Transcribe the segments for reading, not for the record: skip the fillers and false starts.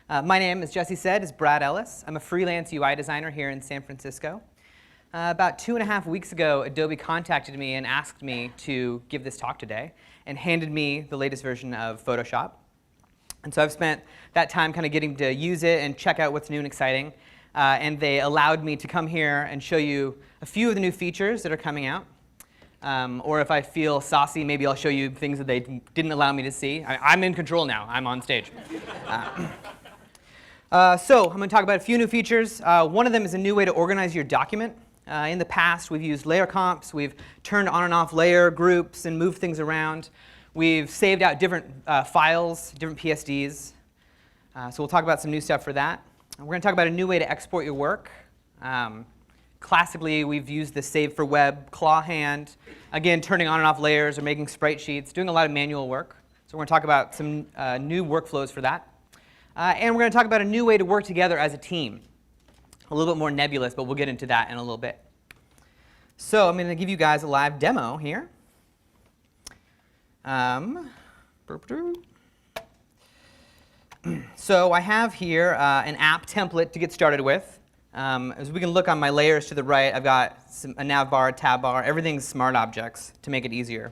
My name, as Jesse said, is Brad Ellis. I'm a freelance UI designer here in San Francisco. About 2.5 weeks ago, Adobe contacted me and asked me to give this talk today and handed me the latest version of Photoshop. And so I've spent that time kind of getting to use it and check out what's new and exciting. And they allowed me to come here and show you a few of the new features that are coming out. Or if I feel saucy, maybe I'll show you things that they didn't allow me to see. I'm in control now. I'm on stage. So I'm going to talk about a few new features. One of them is a new way to organize your document. In the past, we've used layer comps. We've turned on and off layer groups and moved things around. We've saved out different files, different PSDs. So we'll talk about some new stuff for that. We're going to talk about a new way to export your work. Classically, we've used the Save for Web claw hand, again, turning on and off layers or making sprite sheets, doing a lot of manual work. So we're going to talk about some new workflows for that. And we're going to talk about a new way to work together as a team. A little bit more nebulous, but we'll get into that in a little bit. So I'm going to give you guys a live demo here. So I have here an app template to get started with. As we can look on my layers to the right, I've got a nav bar, a tab bar. Everything's smart objects to make it easier.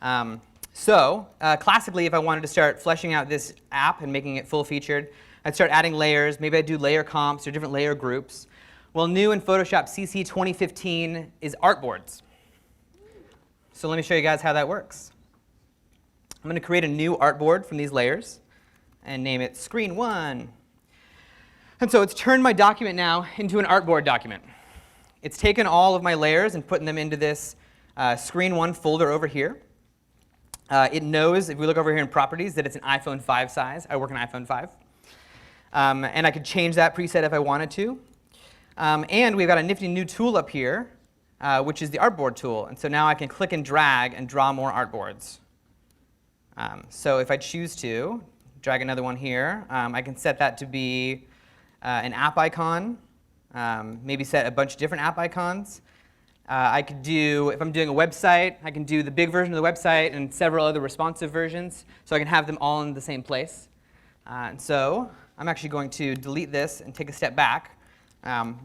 Classically, if I wanted to start fleshing out this app and making it full-featured, I'd start adding layers. Maybe I'd do layer comps or different layer groups. Well, new in Photoshop CC 2015 is artboards. So let me show you guys how that works. I'm going to create a new artboard from these layers and name it Screen 1. And so it's turned my document now into an artboard document. It's taken all of my layers and putting them into this Screen 1 folder over here. It knows, if we look over here in Properties, that it's an iPhone 5 size. I work on iPhone 5. And I could change that preset if I wanted to. And we've got a nifty new tool up here, which is the artboard tool. And so now I can click and drag and draw more artboards. So if I choose to drag another one here, I can set that to be an app icon, maybe set a bunch of different app icons. I could do, if I'm doing a website, I can do the big version of the website and several other responsive versions, so I can have them all in the same place. And so I'm actually going to delete this and take a step back.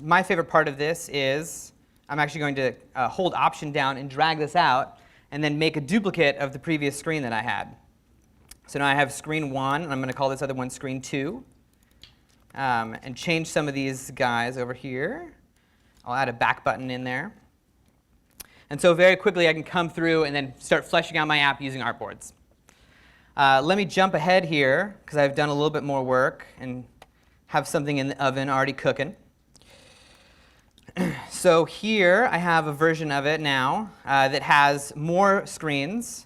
My favorite part of this is I'm actually going to hold Option down and drag this out and then make a duplicate of the previous screen that I had. So now I have Screen 1, and I'm going to call this other one Screen 2. And change some of these guys over here. I'll add a back button in there. And so very quickly I can come through and then start fleshing out my app using artboards. Let me jump ahead here, because I've done a little bit more work and have something in the oven already cooking. So here I have a version of it now that has more screens.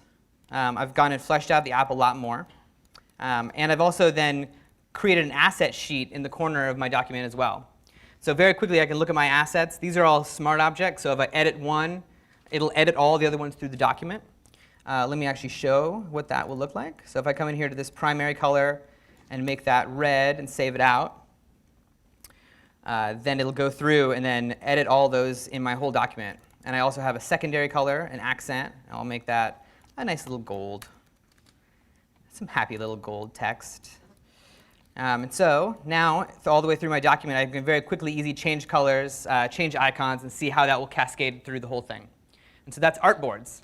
I've gone and fleshed out the app a lot more. And I've also then created an asset sheet in the corner of my document as well. So very quickly I can look at my assets. These are all smart objects, so if I edit one, it'll edit all the other ones through the document. Let me actually show what that will look like. So if I come in here to this primary color and make that red and save it out, then it'll go through and then edit all those in my whole document. And I also have a secondary color, an accent. I'll make that a nice little gold. Some happy little gold text. And so now, all the way through my document, I can very quickly, easy change colors, change icons, and see how that will cascade through the whole thing. And so that's artboards.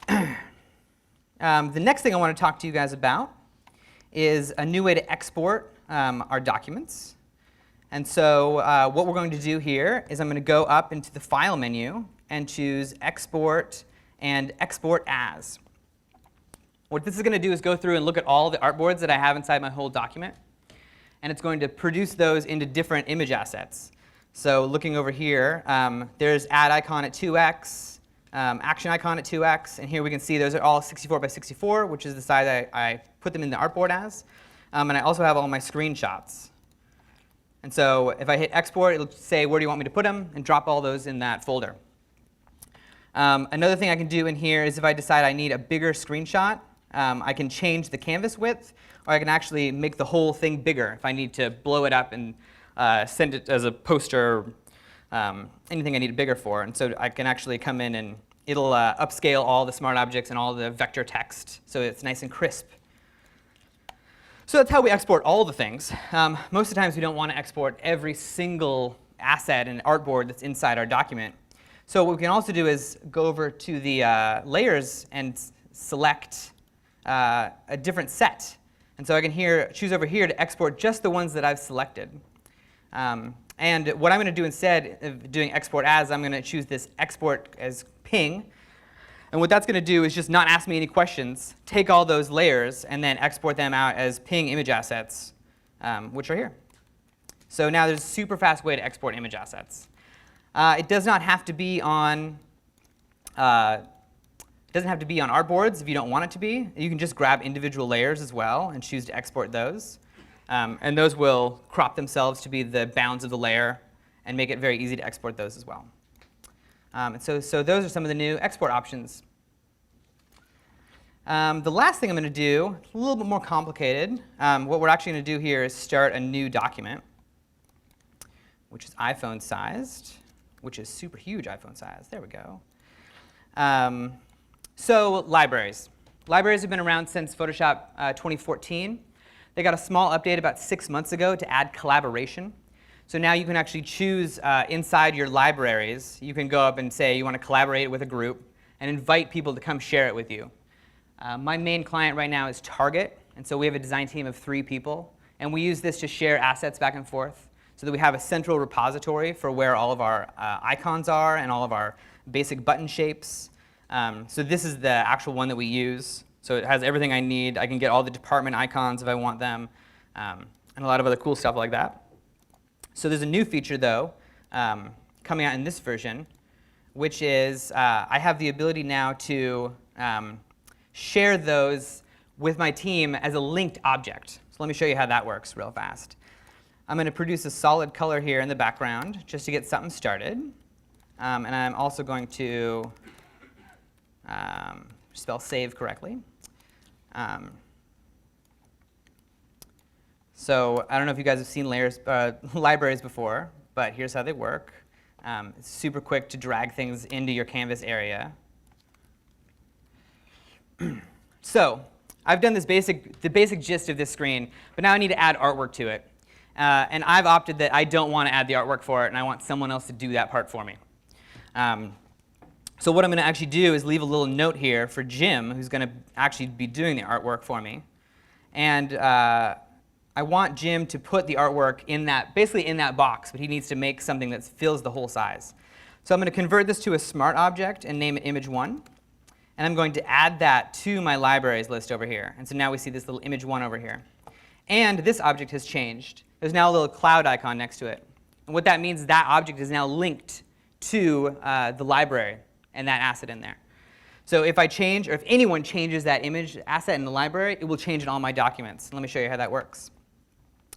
The next thing I want to talk to you guys about is a new way to export our documents. And so what we're going to do here is I'm going to go up into the File menu and choose Export and Export As. What this is going to do is go through and look at all the artboards that I have inside my whole document. And it's going to produce those into different image assets. So looking over here, there's Add Icon at 2x, Action Icon at 2x. And here we can see those are all 64 by 64, which is the size I put them in the artboard as. And I also have all my screenshots. And so if I hit Export, it'll say, where do you want me to put them? And drop all those in that folder. Another thing I can do in here is if I decide I need a bigger screenshot, I can change the canvas width, or I can actually make the whole thing bigger if I need to blow it up and send it as a poster, anything I need it bigger for. And so I can actually come in and it'll upscale all the smart objects and all the vector text so it's nice and crisp. So that's how we export all the things. Most of the times we don't want to export every single asset and artboard that's inside our document. So what we can also do is go over to the layers and select a different set. And so I can choose over here to export just the ones that I've selected. And what I'm going to do instead of doing export as, I'm going to choose this export as ping. And what that's going to do is just not ask me any questions, take all those layers, and then export them out as ping image assets, which are here. So now there's a super fast way to export image assets. It does not have to be on artboards if you don't want it to be. You can just grab individual layers as well and choose to export those. And those will crop themselves to be the bounds of the layer and make it very easy to export those as well. So those are some of the new export options. The last thing I'm going to do, a little bit more complicated. What we're actually going to do here is start a new document, which is iPhone sized, which is super huge iPhone size. There we go. So libraries. Libraries have been around since Photoshop 2014. They got a small update about 6 months ago to add collaboration. So now you can actually choose inside your libraries, you can go up and say you want to collaborate with a group and invite people to come share it with you. My main client right now is Target, and so we have a design team of 3 people. And we use this to share assets back and forth so that we have a central repository for where all of our icons are and all of our basic button shapes. So this is the actual one that we use. So it has everything I need. I can get all the department icons if I want them, and a lot of other cool stuff like that. So there's a new feature, though, coming out in this version, which is I have the ability now to share those with my team as a linked object. So let me show you how that works real fast. I'm going to produce a solid color here in the background just to get something started. And I'm also going to spell save correctly. So I don't know if you guys have seen libraries before, but here's how they work. It's super quick to drag things into your canvas area. So I've done the basic gist of this screen, but now I need to add artwork to it. And I've opted that I don't want to add the artwork for it, and I want someone else to do that part for me. So what I'm going to actually do is leave a little note here for Jim, who's going to actually be doing the artwork for me. And I want Jim to put the artwork basically in that box, but he needs to make something that fills the whole size. So I'm going to convert this to a smart object and name it image1. And I'm going to add that to my libraries list over here. And so now we see this little image1 over here. And this object has changed. There's now a little cloud icon next to it. And what that means is that object is now linked to the library and that asset in there. So if I change, or if anyone changes that image asset in the library, it will change in all my documents. Let me show you how that works.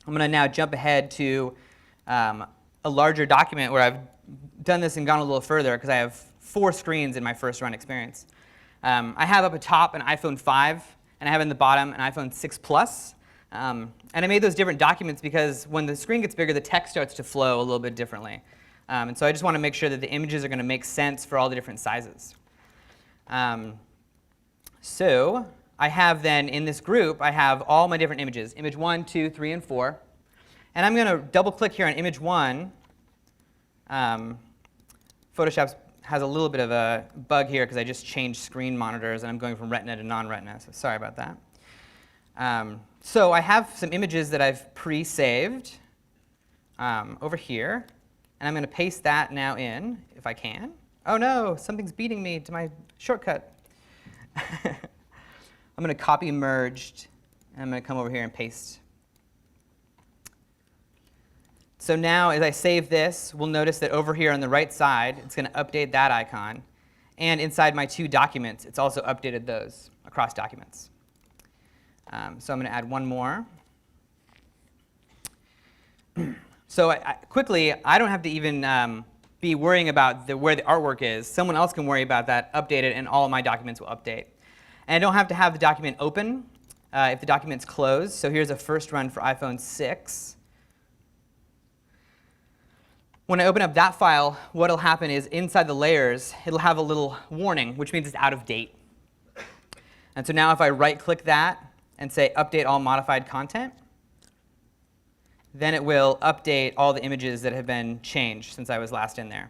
I'm going to now jump ahead to a larger document where I've done this and gone a little further because I have 4 screens in my first run experience. I have up atop an iPhone 5, and I have in the bottom an iPhone 6 Plus. And I made those different documents because when the screen gets bigger, the text starts to flow a little bit differently. And so I just want to make sure that the images are going to make sense for all the different sizes. So I have then, in this group, I have all my different images, image 1, 2, 3, and 4. And I'm going to double-click here on image 1. Photoshop has a little bit of a bug here because I just changed screen monitors, and I'm going from Retina to non-Retina, so sorry about that. So I have some images that I've pre-saved over here. And I'm going to paste that now in, if I can. Oh no, something's beating me to my shortcut. I'm going to copy merged, and I'm going to come over here and paste. So now as I save this, we'll notice that over here on the right side, it's going to update that icon. And inside my 2 documents, it's also updated those across documents. So I'm going to add one more. So quickly, I don't have to even be worrying about where the artwork is. Someone else can worry about that, update it, and all of my documents will update. And I don't have to have the document open if the document's closed. So here's a first run for iPhone 6. When I open up that file, what will happen is inside the layers, it'll have a little warning, which means it's out of date. And so now if I right-click that and say update all modified content. Then it will update all the images that have been changed since I was last in there.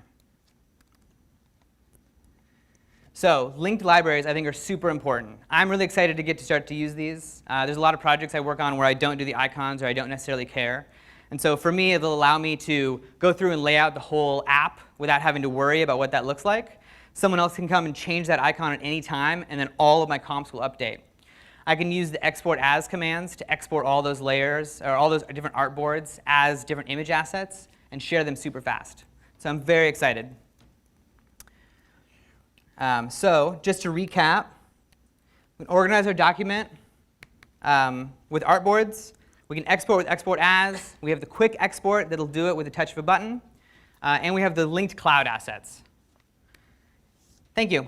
So linked libraries, I think, are super important. I'm really excited to get to start to use these. There's a lot of projects I work on where I don't do the icons or I don't necessarily care. And so for me, it'll allow me to go through and lay out the whole app without having to worry about what that looks like. Someone else can come and change that icon at any time, and then all of my comps will update. I can use the export as commands to export all those layers, or all those different artboards as different image assets, and share them super fast. So I'm very excited. So just to recap, we can organize our document with artboards. We can export with export as. We have the quick export that'll do it with the touch of a button. And we have the linked cloud assets. Thank you.